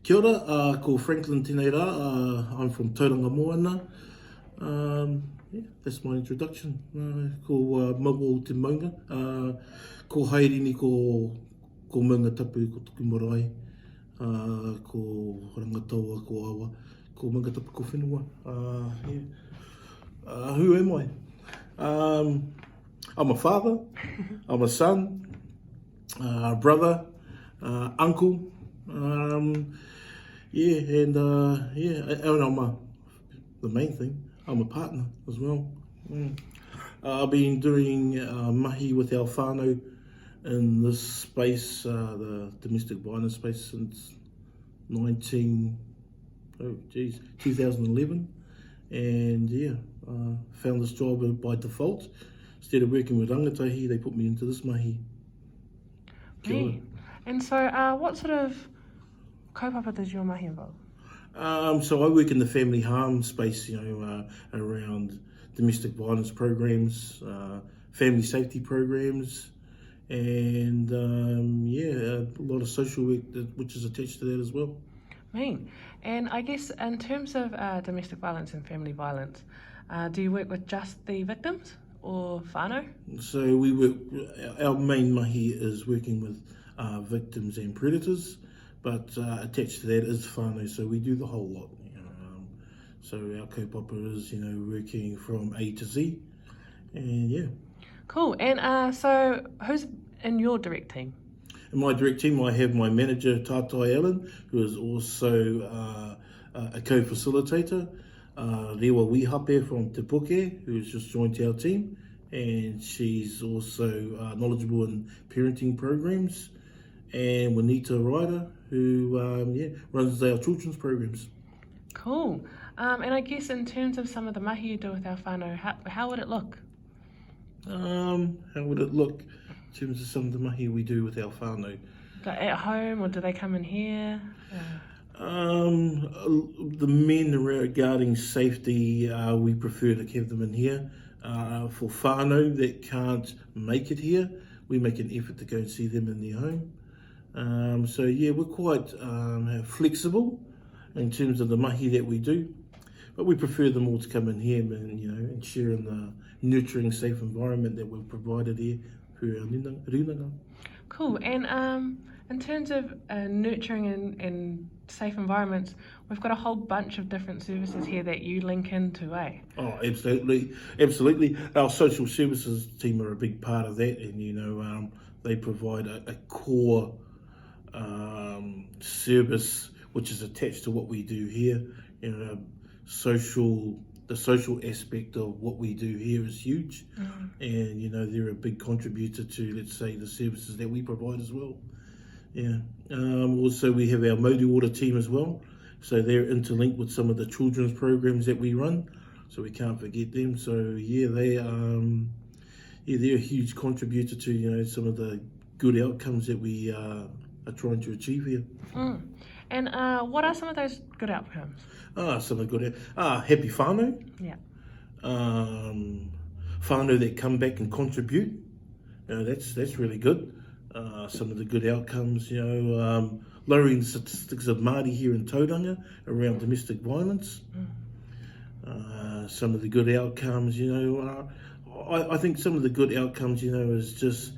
Kia ora, ko Franklin tēnei rā, I'm from Tauranga Moana. That's my introduction. Ko Maua o te maunga, ko Haerini ko maunga tapu ko tuku marae, ko rangataua ko awa, ko maunga tapu ko whenua. Who am I? I'm a father, I'm a son, brother, uncle, and I'm the main thing, I'm a partner as well. I've been doing mahi with our whānau in this space, the domestic violence space, since 2011, and found this job by default. Instead of working with rangatahi, they put me into this mahi. Right. And so what sort of kaupapa does your mahi involve? So I work in the family harm space, around domestic violence programs, family safety programs, and a lot of social work which is attached to that as well. Mean. And I guess in terms of domestic violence and family violence, do you work with just the victims or whānau? So we work, our main mahi is working with victims and predators, but attached to that is whānau, so we do the whole lot. So our kaupapa is, working from A to Z, and Cool. And so who's in your direct team? In my direct team, I have my manager, Tātai Allen, who is also a co-facilitator. Rewa Wihape from Te Puke, who's just joined our team, and she's also knowledgeable in parenting programs. And Juanita Ryder, who runs our children's programs. Cool. And I guess in terms of some of the mahi you do with our whānau, how would it look? How would it look in terms of some of the mahi we do with our whānau? At home, or do they come in here? The men regarding safety, we prefer to have them in here. For whānau that can't make it here, we make an effort to go and see them in their home. We're quite flexible in terms of the mahi that we do, but we prefer them all to come in here and share in the nurturing, safe environment that we've provided here for our rinanga. Cool. And in terms of nurturing and safe environments, we've got a whole bunch of different services here that you link into, eh? Oh, absolutely. Our social services team are a big part of that, and they provide a core service which is attached to what we do here. The social aspect of what we do here is huge, and they're a big contributor to, let's say, the services that we provide as well. Also we have our Māori Order team as well, so they're interlinked with some of the children's programs that we run, so we can't forget them. So they're a huge contributor to some of the good outcomes that we are trying to achieve here. And what are some of those good outcomes? Some of the good happy whānau. Yeah. Whānau that come back and contribute. That's really good. Some of the good outcomes, lowering the statistics of Māori here in Tauranga around domestic violence. Some of the good outcomes, I think some of the good outcomes, is just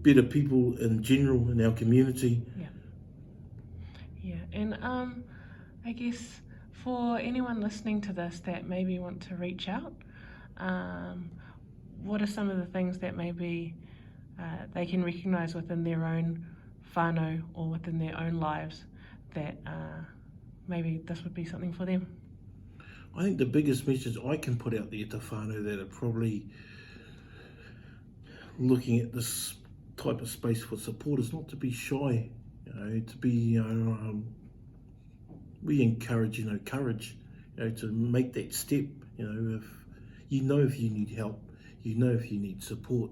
better people in general in our community. And I guess for anyone listening to this that maybe want to reach out, what are some of the things that maybe they can recognise within their own whānau or within their own lives that maybe this would be something for them? I think the biggest message I can put out there to whānau that are probably looking at this type of space for support is not to be shy, to be, we encourage, courage, to make that step, if you need help, if you need support.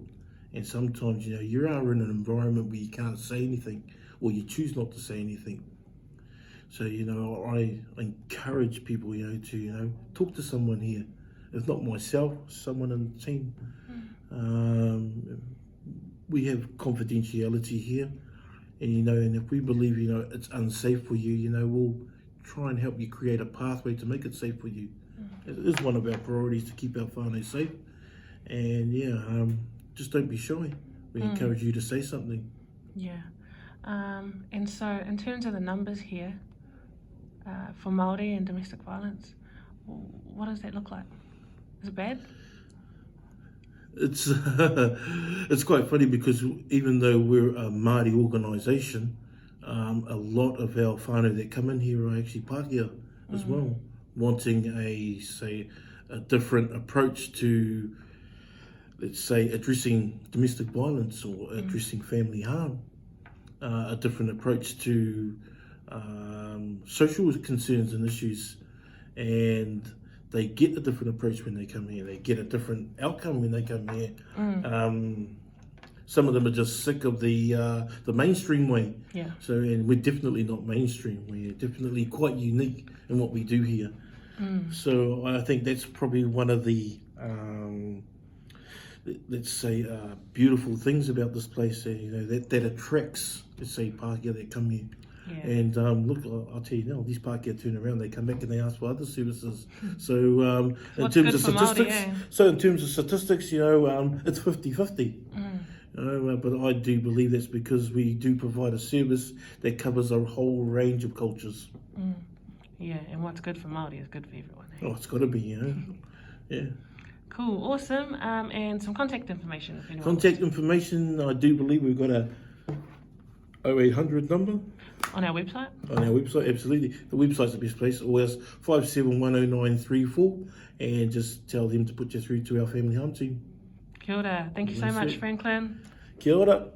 And sometimes, you are in an environment where you can't say anything, or you choose not to say anything. So, I encourage people, to, talk to someone here. If not myself, someone in the team. We have confidentiality here, And, and if we believe, it's unsafe for you, we'll try and help you create a pathway to make it safe for you. It is one of our priorities to keep our whānau safe. And just don't be shy. We encourage you to say something. Yeah. And so in terms of the numbers here, for Māori and domestic violence, what does that look like? Is it bad? It's it's quite funny because even though we're a Māori organisation, a lot of our whānau that come in here are actually Pākehā as well, wanting a different approach to, let's say, addressing domestic violence or addressing family harm, a different approach to social concerns and issues, and they get a different approach when they come here. They get a different outcome when they come here. Some of them are just sick of the mainstream way. Yeah. So, and we're definitely not mainstream. We're definitely quite unique in what we do here. So I think that's probably one of the let's say beautiful things about this place. That attracts, let's say, Pākehā that come here. Yeah. And look, I'll tell you now, these Pākehā turn around, they come back and they ask for other services. So in terms of statistics, it's 50-50. But I do believe that's because we do provide a service that covers a whole range of cultures. Yeah, and what's good for Māori is good for everyone. Oh, it's got to be, yeah. Cool, awesome. And some contact information. If anyone Contact information, I do believe we've got a 0800 number. On our website? On our website, absolutely. The website's the best place. Always 57100934, and just tell them to put you through to our family harm team. Kia ora. Thank you so much, Franklin. Kia ora.